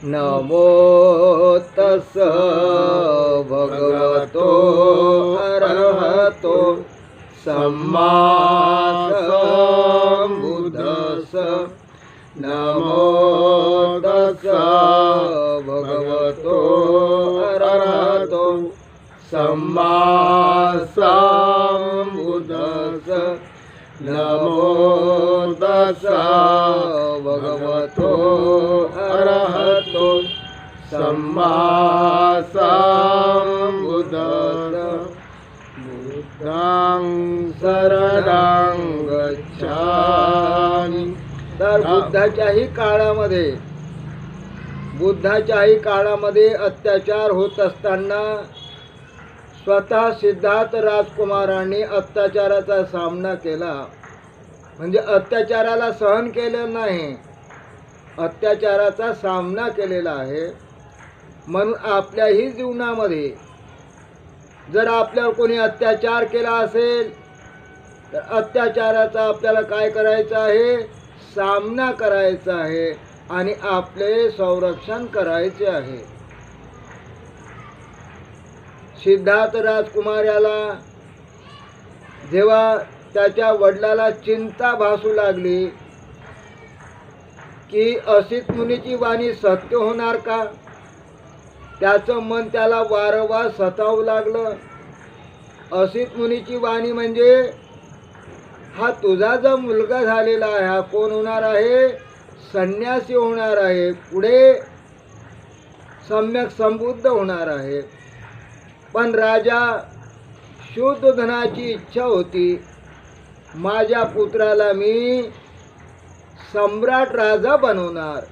नमो तस् भगवतो अरहतो सम्मा संबुद्धस्स। नमो तस् भगवतो अरहतो सम्मा संबुद्धस्स। नमो तस् भगवतो अरहतो सम्मा संबुद्धस्स। बुद्धं शरणं गच्छामि। तर बुद्धाच्याही काळामध्ये अत्याचार होत असताना स्वतः सिद्धार्थ राजकुमारांनी अत्याचाराचा सामना केला. म्हणजे अत्याचाराला सहन केलं नाही, अत्याचाराचा सामना केलेला आहे. म्हणून आपल्याही जीवनामध्ये जर आपल्यावर कोणी अत्याचार केला असेल तर अत्याचाराचा आपल्याला काय करायचं आहे? सामना करायचा आहे आणि आपले संरक्षण करायचे आहे. सिद्धार्थ राजकुमार याला जेव्हा त्याच्या वडिलाला चिंता भासू लागली की असित मुनीची वाणी सत्य होणार का, त्याचं मन त्याला वारंवार सतावू लागलं. असित मुनीची वाणी म्हणजे हा तुझा जो मुलगा झालेला आहे हा कोण होणार आहे? संन्यासी होणार आहे, पुढे सम्यक संबुद्ध होणार आहे. पण राजा शुद्धोधनाची इच्छा होती, माझ्या पुत्राला मी सम्राट राजा बनवणार,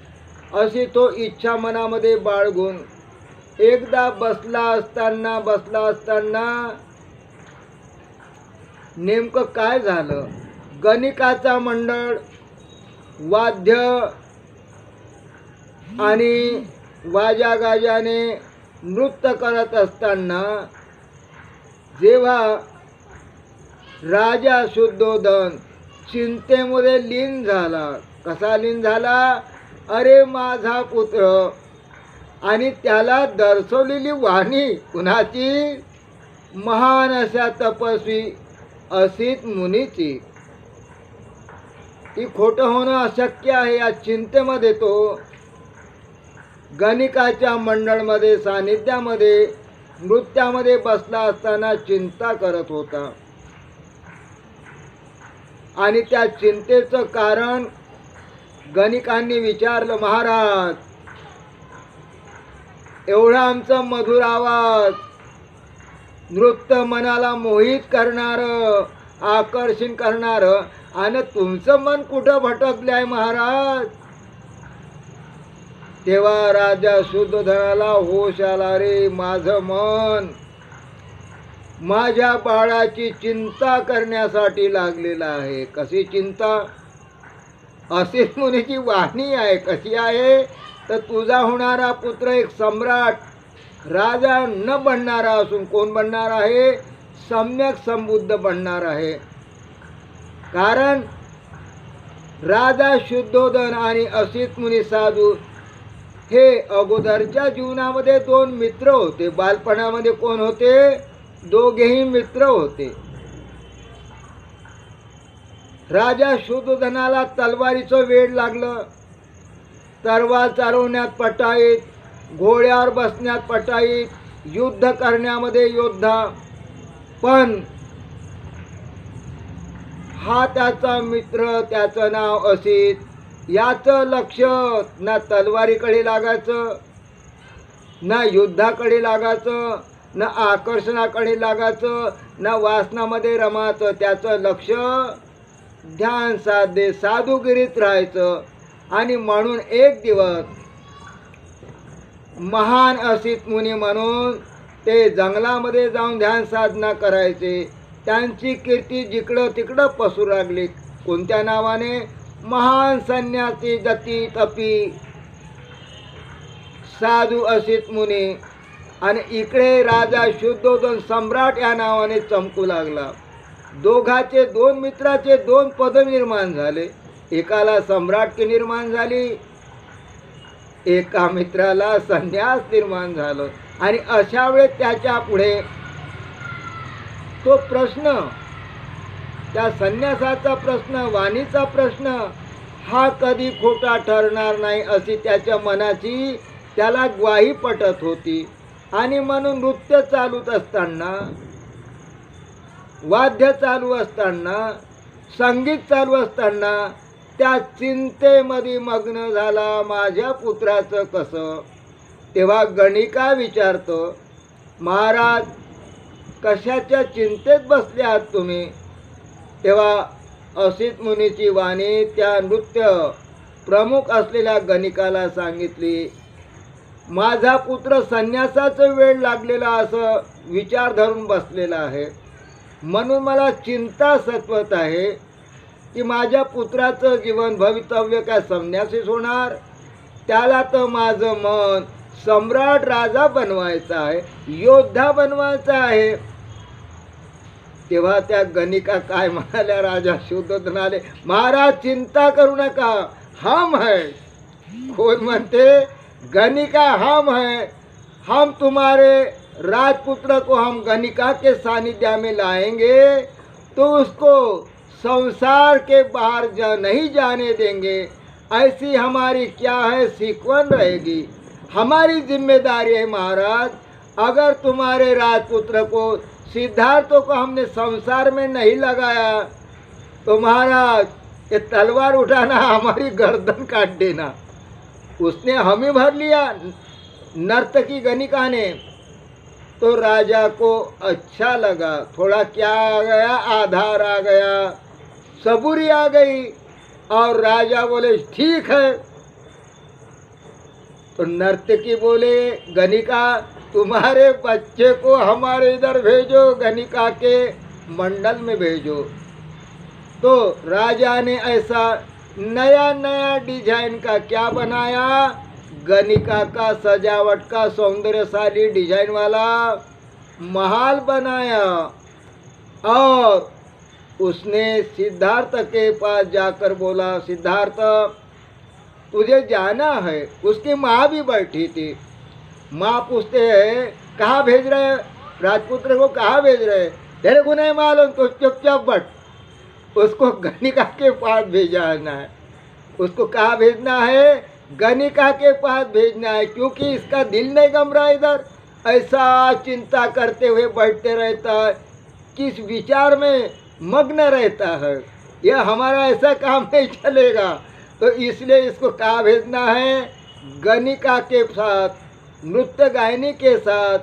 अशी तो इच्छा मनामध्ये बाळगून एकदा बसला असताना नेमकं काय झालं? गणिकाचा मंडळ वाद्य आणि वाजा गाजाने नृत्य करत असताना जेव्हा राजा शुद्धोधन चिंतेमध्ये लीन झाला. कसा लीन झाला? अरे माझा पुत्र, आणि त्याला दर्शवलेली वाणी कुणाची? महान अशा तपस्वी असित मुनीची. ती खोटं होणं अशक्य आहे. या चिंतेमध्ये तो गणिकाच्या मंडळमध्ये सानिध्यामध्ये नृत्यामध्ये बसला असताना चिंता करत होता. आणि त्या चिंतेचं कारण गणिकांनी विचारलं, महाराज एवढा आमचा मधुर आवाज, नृत्य मनाला मोहित करणारं, आकर्षण करणारं, आणि तुमचं मन कुठं भटकले आहे महाराज? तेव्हा राजा शुद्धोधनाला होश आला, रे माझं मन माझ्या बाळाची चिंता करण्यासाठी लागलेलं आहे. कशी चिंता? असित मुनीची वाणी आहे. कशी आहे? तर तुझा होणारा पुत्र एक सम्राट राजा न बनणारा असून कोण बनणार आहे? सम्यक संबुद्ध बनणार आहे. कारण राजा शुद्धोधन आणि असित मुनी साधू हे अगोदरच्या जीवनामध्ये दोन मित्र होते. बालपणामध्ये कोण होते? दोघेही मित्र होते. राजा शुद्धोधनाला तलवारीचं वेड लागलं. तलवार चालवण्यात पटाईत, घोड्यावर बसण्यात पटाईत, युद्ध करण्यामध्ये योद्धा. पण हा त्याचा मित्र, त्याचं नाव असित, याचं लक्ष ना तलवारीकडे लागायचं, ना युद्धाकडे लागायचं, ना आकर्षणाकडे लागायचं, ना वासनामध्ये रमायचं. त्याचं लक्ष ध्यान साधे साधुगिरीत राहायचं. आणि म्हणून एक दिवस महान असित मुनी म्हणून ते जंगलामध्ये जाऊन ध्यान साधना करायचे. त्यांची कीर्ती जिकडं तिकडं पसरू लागली. कोणत्या नावाने? महान संन्यासी दती तपी साधू असित मुनी. आणि इकडे राजा शुद्धोधन सम्राट या नावाने चमकू लागला. दोघाचे दोन मित्राचे दोन पद निर्माण झाले. एकाला सम्राटकी निर्माण झाली एका मित्राला संन्यास निर्माण झालं आणि अशा वेळेस त्याच्या पुढे तो प्रश्न, त्या संन्यासाचा प्रश्न, वाणीचा प्रश्न हा कधी खोटा ठरणार नाही अशी त्याच्या मनाची त्याला ग्वाही पटत होती. आणि म्हणून नृत्य चालूच असताना, वाद्य चालू असताना, संगीत चालू असताना त्या चिंतेमध्ये मग्न झाला, माझ्या पुत्राचं कसं. तेव्हा गणिका विचारतो, महाराज कशाच्या चिंतेत बसले आहात तुम्ही. तेव्हा असित मुनीची वाणी त्या नृत्य प्रमुख असलेल्या गणिकाला सांगितली, माझा पुत्र संन्यासाचं वेळ लागलेला असं विचार धरून बसलेला आहे, म्हणून मला चिंता सतवत आहे की माझ्या पुत्राचं जीवन भवितव्य काय संन्यासीच होणार. त्याला तर माझं मन सम्राट राजा बनवायचा आहे, योद्धा बनवायचा आहे. तेव्हा त्या गणिका काय म्हणाल्या, राजा शुद्ध म्हणाले, महाराज चिंता करू नका, हम है. कोण म्हणते, गणिका हम है, हम तुम्हारे राजपुत्र को हम गणिका के सानिध्य में लाएंगे तो उसको संसार के बाहर नहीं जाने देंगे. ऐसी हमारी क्या है सीखवन रहेगी, हमारी जिम्मेदारी है महाराज. अगर तुम्हारे राजपुत्र को, सिद्धार्थ को हमने संसार में नहीं लगाया तो महाराज ये तलवार उठाना, हमारी गर्दन काट देना. उसने हम ही भर लिया नर्तकी गणिका ने. तो राजा को अच्छा लगा, थोड़ा क्या आ गया, आधार आ गया, सबूरी आ गई. और राजा बोले ठीक है. तो नर्तकी बोले, गणिका तुम्हारे बच्चे को हमारे इधर भेजो, गणिका के मंडल में भेजो. तो राजा ने ऐसा नया नया डिजाइन का क्या बनाया, गणिका का सजावट का सौंदर्यशाली डिजाइन वाला महल बनाया. और उसने सिद्धार्थ के पास जाकर बोला, सिद्धार्थ तुझे जाना है. उसकी माँ भी बैठी थी. माँ पूछते हैं कहाँ भेज रहे, राजपुत्र को कहाँ भेज रहे. तेरे को नहीं मालूम तो चुपचाप बैठ. उसको गणिका के पास भेजना है. उसको कहाँ भेजना है, गणिका के पास भेजना है, क्योंकि इसका दिल नहीं गम रहा इधर. ऐसा चिंता करते हुए बैठते रहता है, किस विचार में मग्न रहता है. यह हमारा ऐसा काम नहीं चलेगा. तो इसलिए इसको कहाँ भेजना है, गणिका के साथ, नृत्य गायनी के साथ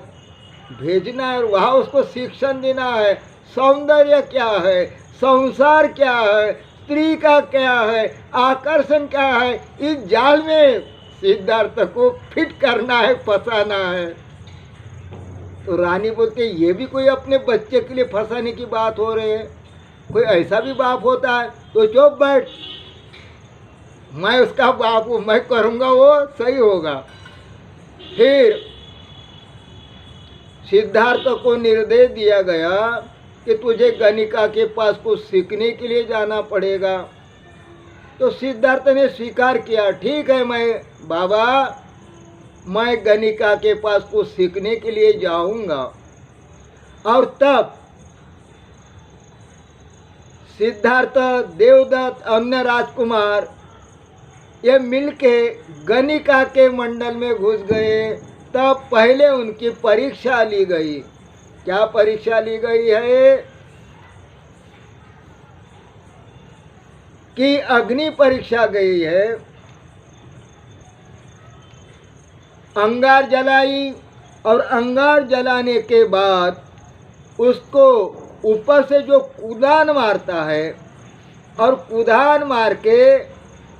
भेजना है. वहाँ उसको शिक्षण देना है, सौंदर्य क्या है, संसार क्या है, स्त्री का क्या है, आकर्षण क्या है, इस जाल में सिद्धार्थ को फिट करना है, फंसाना है. तो रानी बोलते ये भी कोई अपने बच्चे के लिए फंसाने की बात हो रही है, कोई ऐसा भी बाप होता है. तो चुप बैठ, मैं उसका बाप हूँ, मैं करूँगा वो सही होगा. फिर सिद्धार्थ को निर्देश दिया गया कि तुझे गणिका के पास कुछ सीखने के लिए जाना पड़ेगा. तो सिद्धार्थ ने स्वीकार किया, ठीक है मैं बाबा, मैं गणिका के पास कुछ सीखने के लिए जाऊंगा. और तब सिद्धार्थ, देवदत्त, अन्य राजकुमार ये मिलके गणिका के मंडल में घुस गए. तब पहले उनकी परीक्षा ली गई. क्या परीक्षा ली गई है कि अग्नि परीक्षा गई है. अंगार जलाई और अंगार जलाने के बाद उसको ऊपर से जो कुदान मारता है और कुदान मार के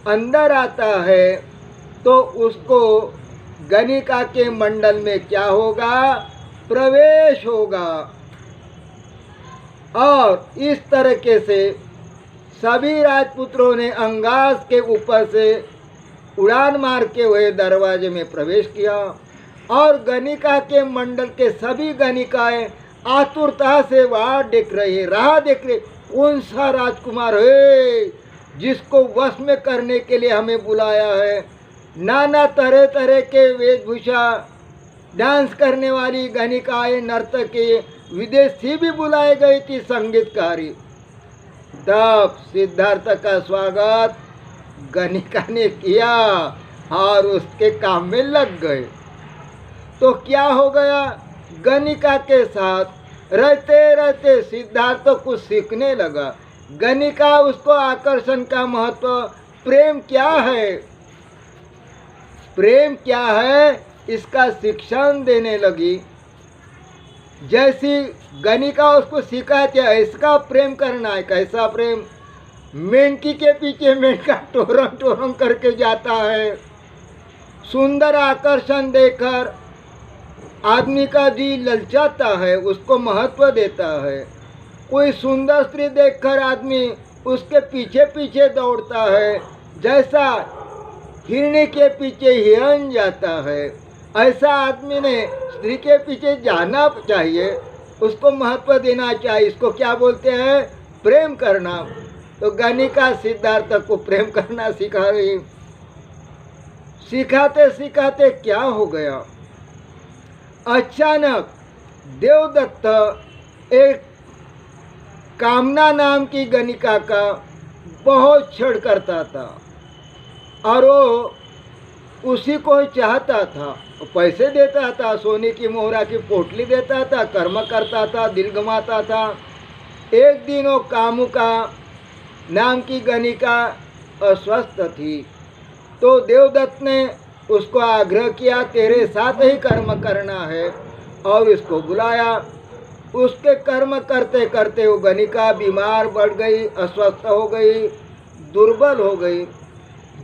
अंदर आता है तो उसको गणिका के मंडल में क्या होगा, प्रवेश होगा. और इस तरीके से सभी राजपुत्रों ने अंगास के ऊपर से उड़ान मार के हुए दरवाजे में प्रवेश किया. और गणिका के मंडल के सभी गणिकाएं आतुरता से वहाँ देख रही, राह देख रही, कौन सा राजकुमार है जिसको वश में करने के लिए हमें बुलाया है. नाना तरह तरह के वेशभूषा डांस करने वाली गणिकाएं, नर्तकी, विदेशी भी बुलाए गई थी, संगीतकारी। तब सिद्धार्थ का स्वागत गणिका ने किया और उसके काम में लग गए। तो क्या हो गया, गणिका के साथ रहते रहते सिद्धार्थ कुछ सीखने लगा। गणिका उसको आकर्षण का महत्व, प्रेम क्या है, प्रेम क्या है, इसका शिक्षण देने लगी। जैसी गणिका उसको सिखाती है इसका प्रेम करना है। कैसा प्रेम, मेंढकी के पीछे मेंढका टोरम टोरम करके जाता है। सुंदर आकर्षण देकर आदमी का जी ललचाता है, उसको महत्व देता है। कोई सुंदर स्त्री देखकर आदमी उसके पीछे पीछे दौड़ता है, जैसा हिरणी के पीछे हिरण जाता है, ऐसा आदमी ने स्त्री के पीछे जाना चाहिए, उसको महत्व देना चाहिए। इसको क्या बोलते हैं, प्रेम करना। तो गणिका सिद्धार्थ को प्रेम करना सिखा रही। सिखाते सिखाते क्या हो गया, अचानक देवदत्त एक कामना नाम की गणिका का बहुत छेड़ करता था और वो उसी को चाहता था। पैसे देता था, सोने की मोहरा की पोटली देता था, कर्म करता था, दिल गंवाता था। एक दिन वो कामुका नाम की गणिका अस्वस्थ थी, तो देवदत्त ने उसको आग्रह किया, तेरे साथ ही कर्म करना है, और इसको बुलाया। उसके कर्म करते करते वो गणिका बीमार पड़ गई, अस्वस्थ हो गई, दुर्बल हो गई।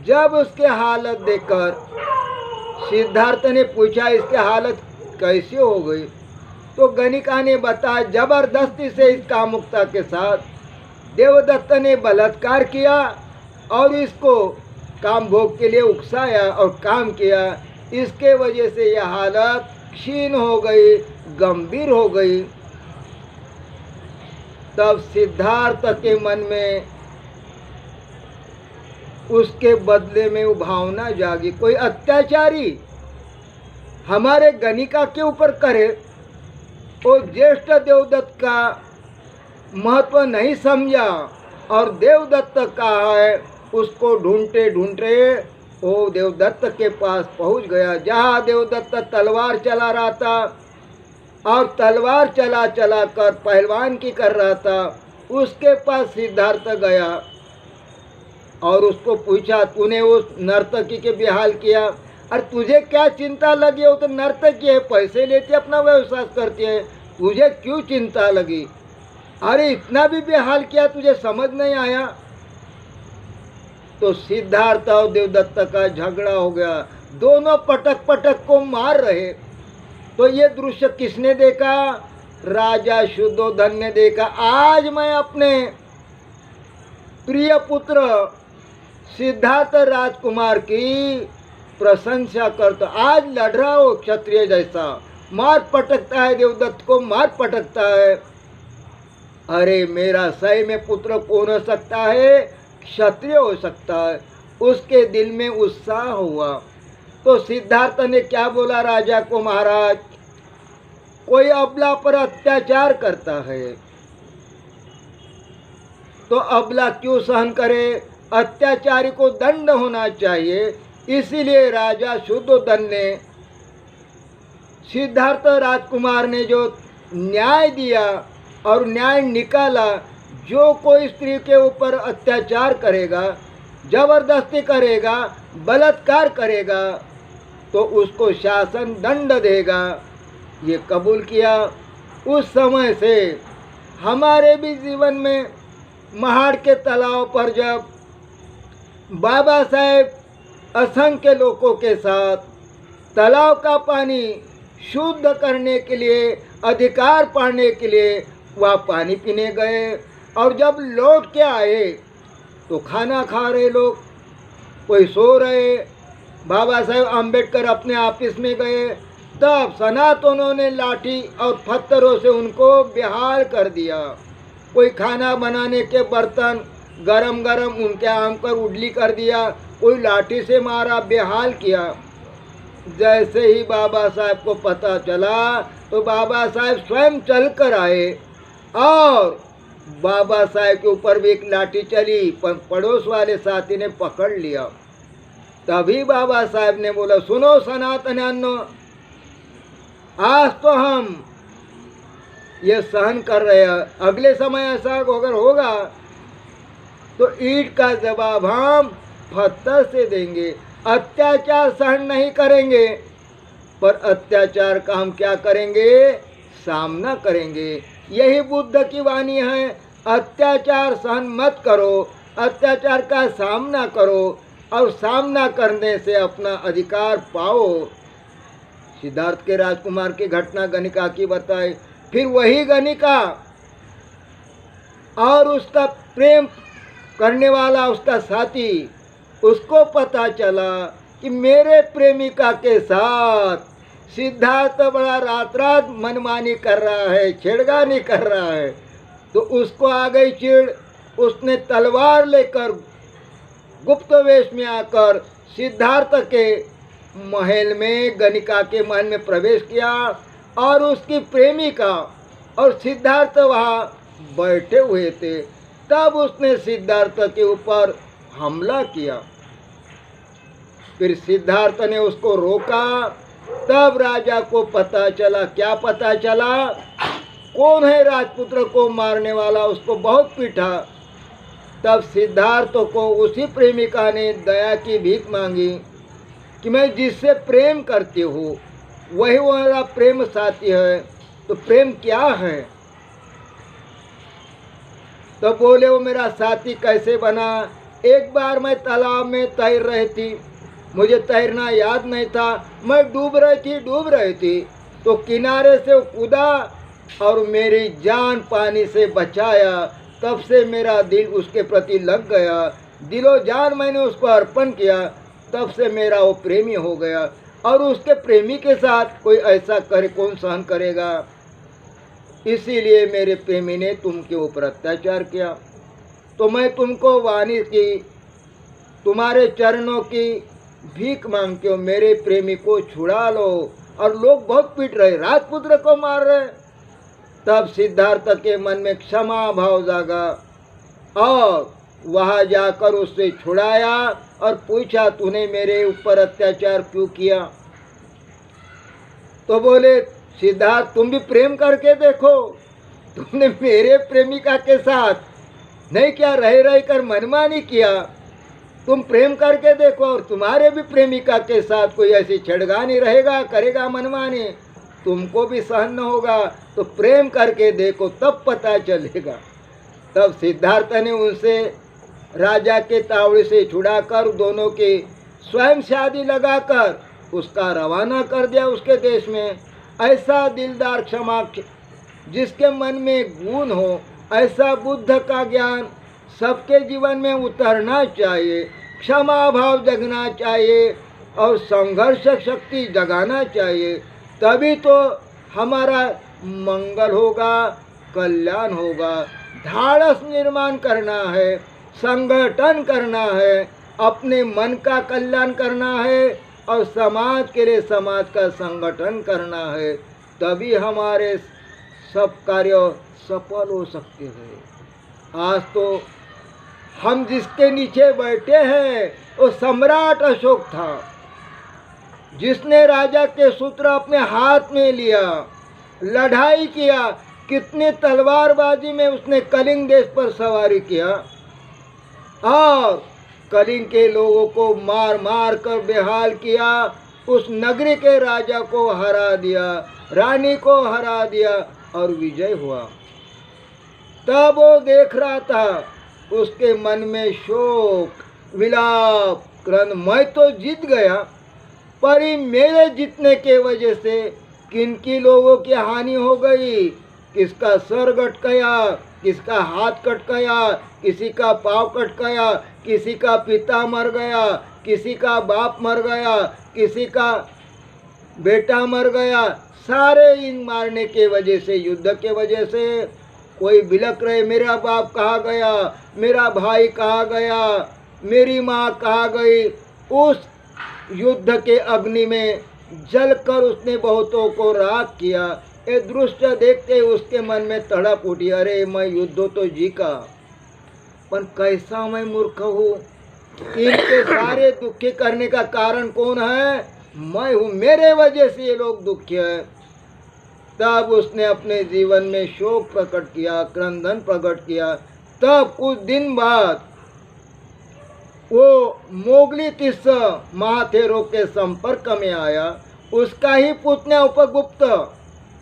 जब उसके हालत देखकर सिद्धार्थ ने पूछा, इसके हालत कैसी हो गई, तो गणिका ने बताया, जबरदस्ती से इस कामुकता के साथ देवदत्त ने बलात्कार किया और इसको काम भोग के लिए उकसाया और काम किया। इसके वजह से यह हालत क्षीण हो गई, गंभीर हो गई। तब सिद्धार्थ के मन में उसके बदले में वो भावना जागी, कोई अत्याचारी हमारे गणिका के ऊपर करे। वो ज्येष्ठ देवदत्त का महत्व नहीं समझा और देवदत्त कहाँ है उसको ढूंढते ढूंढते वो देवदत्त के पास पहुंच गया, जहाँ देवदत्त तलवार चला रहा था और तलवार चला चला कर पहलवान की कर रहा था। उसके पास सिद्धार्थ गया और उसको पूछा, तूने उस नर्तकी के बेहाल किया, अरे तुझे क्या चिंता लगी, वो तो नर्तकी है, पैसे लेती अपना व्यवसाय करती है, तुझे क्यों चिंता लगी, अरे इतना भी बेहाल किया, तुझे समझ नहीं आया। तो सिद्धार्थ और देवदत्त का झगड़ा हो गया, दोनों पटक पटक को मार रहे। तो ये दृश्य किसने देखा, राजा शुद्धोधन ने देखा। आज मैं अपने प्रिय पुत्र सिद्धार्थ राजकुमार की प्रशंसा करता, आज लड़ रहा हो क्षत्रिय जैसा, मार पटकता है, देवदत्त को मार पटकता है। अरे मेरा सही में पुत्र कौन हो सकता है, क्षत्रिय हो सकता है। उसके दिल में उत्साह हुआ। तो सिद्धार्थ ने क्या बोला राजा को, महाराज कोई अबला पर अत्याचार करता है तो अबला क्यों सहन करे, अत्याचारी को दंड होना चाहिए। इसीलिए राजा शुद्धोधन ने सिद्धार्थ राजकुमार ने जो न्याय दिया और न्याय निकाला, जो कोई स्त्री के ऊपर अत्याचार करेगा, जबरदस्ती करेगा, बलात्कार करेगा, तो उसको शासन दंड देगा, ये कबूल किया। उस समय से हमारे भी जीवन में महाड़ के तालाब पर जब बाबा साहेब असंख्य लोगों के साथ तालाब का पानी शुद्ध करने के लिए, अधिकार पाने के लिए वह पानी पीने गए, और जब लौट के आए तो खाना खा रहे लोग, कोई सो रहे। बाबा साहेब आम्बेडकर अपने ऑफिस में गए, तब सनातनों ने लाठी और पत्थरों से उनको बेहाल कर दिया। कोई खाना बनाने के बर्तन गरम गरम उनके आम पर उडली कर दिया, कोई लाठी से मारा, बेहाल किया। जैसे ही बाबा साहब को पता चला तो बाबा साहब स्वयं चल कर आए और बाबा साहब के ऊपर भी एक लाठी चली, पर पड़ोस वाले साथी ने पकड़ लिया। तभी बाबा साहब ने बोला, सुनो सनातनियों, आज तो हम ये सहन कर रहे हैं, अगले समय ऐसा अगर होगा तो ईंट का जवाब हम पत्थर से देंगे। अत्याचार सहन नहीं करेंगे, पर अत्याचार का हम क्या करेंगे? सामना करेंगे। यही बुद्ध की वाणी है, अत्याचार सहन मत करो, अत्याचार का सामना करो और सामना करने से अपना अधिकार पाओ। सिद्धार्थ के राजकुमार की घटना गणिका की बताई। फिर वही गणिका और उसका प्रेम करने वाला उसका साथी, उसको पता चला कि मेरे प्रेमिका के साथ सिद्धार्थ बड़ा रात रात मनमानी कर रहा है, छेड़खानी कर रहा है। तो उसको आ गई चिढ़, उसने तलवार लेकर गुप्त वेश में आकर सिद्धार्थ के महल में, गणिका के महल में प्रवेश किया और उसकी प्रेमिका और सिद्धार्थ वहाँ बैठे हुए थे। तब उसने सिद्धार्थ के ऊपर हमला किया। फिर सिद्धार्थ ने उसको रोका। तब राजा को पता चला। क्या पता चला? कौन है राजपुत्र को मारने वाला, उसको बहुत पीटा। तब सिद्धार्थ को उसी प्रेमिका ने दया की भीख मांगी कि मैं जिससे प्रेम करती हूँ वही मेरा प्रेम साथी है, तो प्रेम क्या है? तो बोले, वो मेरा साथी कैसे बना? एक बार मैं तालाब में तैर रही थी, मुझे तैरना याद नहीं था, मैं डूब रही थी तो किनारे से कूदा और मेरी जान पानी से बचाया। तब से मेरा दिल उसके प्रति लग गया, दिलो जान मैंने उसको अर्पण किया। तब से मेरा वो प्रेमी हो गया। और उसके प्रेमी के साथ कोई ऐसा करे, कौन सहन करेगा? इसीलिए मेरे प्रेमी ने तुमके ऊपर अत्याचार किया। तो मैं तुमको वाणी की, तुम्हारे चरणों की भीख मांगती हूँ, मेरे प्रेमी को छुड़ा लो। और लोग बहुत पीट रहे, राजपुत्र को मार रहे। तब सिद्धार्थ के मन में क्षमा भाव जागा और वहाँ जाकर उससे छुड़ाया और पूछा, तूने मेरे ऊपर अत्याचार क्यों किया? तो बोले, सिद्धार्थ तुम भी प्रेम करके देखो, तुमने मेरे प्रेमिका के साथ नहीं क्या रह कर मनमानी किया, तुम प्रेम करके देखो और तुम्हारे भी प्रेमिका के साथ कोई ऐसी छेड़खानी रहेगा, करेगा मनमानी, तुमको भी सहन न होगा। तो प्रेम करके देखो, तब पता चलेगा। तब सिद्धार्थ ने उनसे राजा के तावड़े से छुड़ाकर दोनों की स्वयं शादी लगाकर उसका रवाना कर दिया उसके देश में। ऐसा दिलदार क्षमा जिसके मन में गुण हो, ऐसा बुद्ध का ज्ञान सबके जीवन में उतरना चाहिए। क्षमा भाव जगना चाहिए और संघर्ष शक्ति जगाना चाहिए, तभी तो हमारा मंगल होगा, कल्याण होगा। धाड़स निर्माण करना है, संगठन करना है, अपने मन का कल्याण करना है और समाज के लिए समाज का संगठन करना है, तभी हमारे सब कार्य सफल हो सकते हैं। आज तो हम जिसके नीचे बैठे हैं वो सम्राट अशोक था, जिसने राजा के सूत्र अपने हाथ में लिया, लड़ाई किया, कितनी तलवारबाजी में उसने कलिंग देश पर सवारी किया और कलिंग के लोगों को मार मार कर बेहाल किया, उस नगरी के राजा को हरा दिया, रानी को हरा दिया और विजय हुआ। तब वो देख रहा था, उसके मन में शोक विलाप क्रंद, मैं तो जीत गया, पर मेरे जीतने के वजह से किनकी लोगों की हानि हो गई, किसका सर कट गया, किसका हाथ कट गया, किसी का पाँव कट गया, किसी का पिता मर गया, किसी का बाप मर गया, किसी का बेटा मर गया। सारे इन मारने के वजह से, युद्ध के वजह से कोई बिलख रहे, मेरा बाप कहाँ गया, मेरा भाई कहाँ गया, मेरी माँ कहाँ गई। उस युद्ध के अग्नि में जलकर उसने बहुतों को राख किया। ये दृश्य देखते उसके मन में तड़प उठी, अरे मैं युद्ध तो जीका, पर कैसा मैं मूर्ख हूँ। इनके सारे दुखी करने का कारण कौन है? मैं हूँ, मेरे वजह से ये लोग दुखी है। तब उसने अपने जीवन में शोक प्रकट किया, क्रंदन प्रकट किया। तब कुछ दिन बाद वो मोगली तिस्स महाथेरो के संपर्क में आया। उसका ही पुत्र उपगुप्त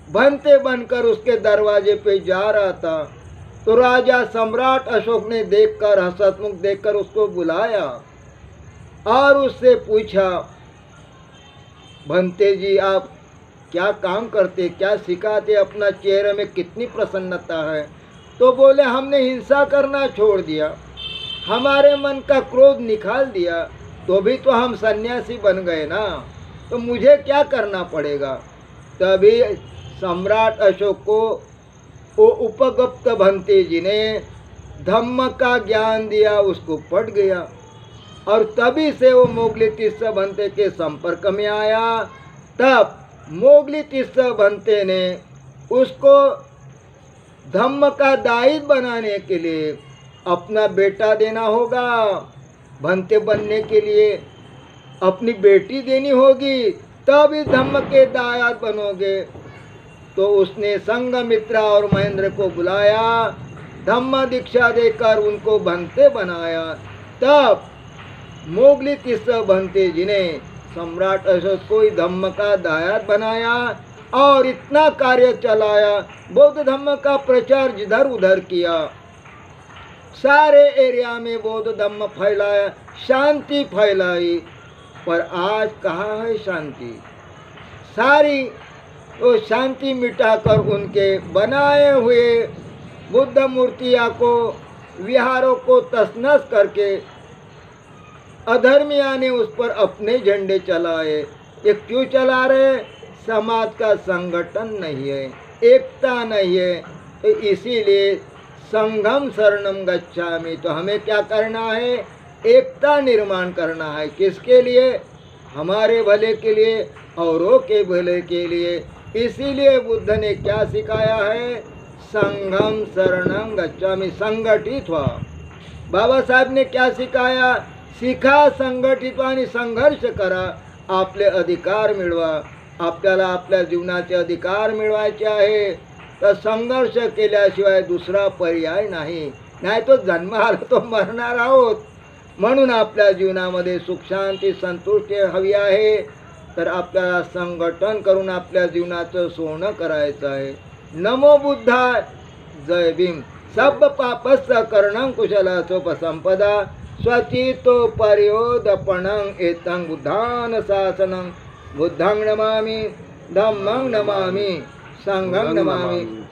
भंते बनकर उसके दरवाजे पे जा रहा था, तो राजा सम्राट अशोक ने देखकर, हसतमुख देखकर उसको बुलाया और उससे पूछा, भंते जी आप क्या काम करते, क्या सिखाते, अपना चेहरे में कितनी प्रसन्नता है। तो बोले हमने हिंसा करना छोड़ दिया, हमारे मन का क्रोध निकाल दिया, तो भी तो हम सन्यासी बन गए ना, तो मुझे क्या करना पड़ेगा। तभी सम्राट अशोक को वो उपगुप्त भंते जी ने धम्म का ज्ञान दिया, उसको पट गया और तभी से वो मोगली तिस्स भंते के संपर्क में आया। तब मोगली तिस्स भंते ने उसको धम्म का दायित्व बनाने के लिए अपना बेटा देना होगा, भंते बनने के लिए अपनी बेटी देनी होगी, तब इस धम्म के दायाद बनोगे। तो उसने संघमित्रा और महेंद्र को बुलाया, धम्म दीक्षा देकर उनको भंते बनाया। तब मोगली तिस्स भंते जी ने सम्राट अशोक को धम्म का दायाद बनाया और इतना कार्य चलाया, बौद्ध धम्म का प्रचार जिधर उधर किया, सारे एरिया में बौद्ध धम्म फैलाया, शांति फैलाई। पर आज कहाँ है शांति? सारी वो शांति मिटाकर उनके बनाए हुए बुद्ध मूर्तियाँ को, विहारों को तसनस करके अधर्मिया ने उस पर अपने झंडे चलाए। ये क्यों चला रहे? समाज का संगठन नहीं है, एकता नहीं है, तो इसीलिए संघम शरणम गच्छामि। तो हमें क्या करना है? एकता निर्माण करना है। किसके लिए? हमारे भले के लिए, औरों के भले के लिए। इसीलिए बुद्ध ने क्या सिखाया है? संघम शरणम गच्छामि, संगठित हुआ। बाबा साहेब ने क्या सिखाया? शिखा संघटित आणि संघर्ष करा, आपले अधिकार मिळवा। आपल्याला आपल्या जीवनाचे अधिकार मिळवायचे आहे, तर संघर्ष केल्याशिवाय दुसरा पर्याय नाही, नाही तो जन्म आला तो मरणार आहोत। म्हणून आपल्या जीवनामध्ये सुख शांती संतुष्टी हवी आहे, तर आपल्याला संघटन करून आपल्या जीवनाचं सोनं करायचं आहे। नमो बुद्धाय, जय भीम। सब पापस्य करणं कुशलसोपसंपदा, स्वचितो पर्योदपणं एतं बुद्धान शासनं। बुद्धं नमामि, धम्मं नमामि, संघं नमामि।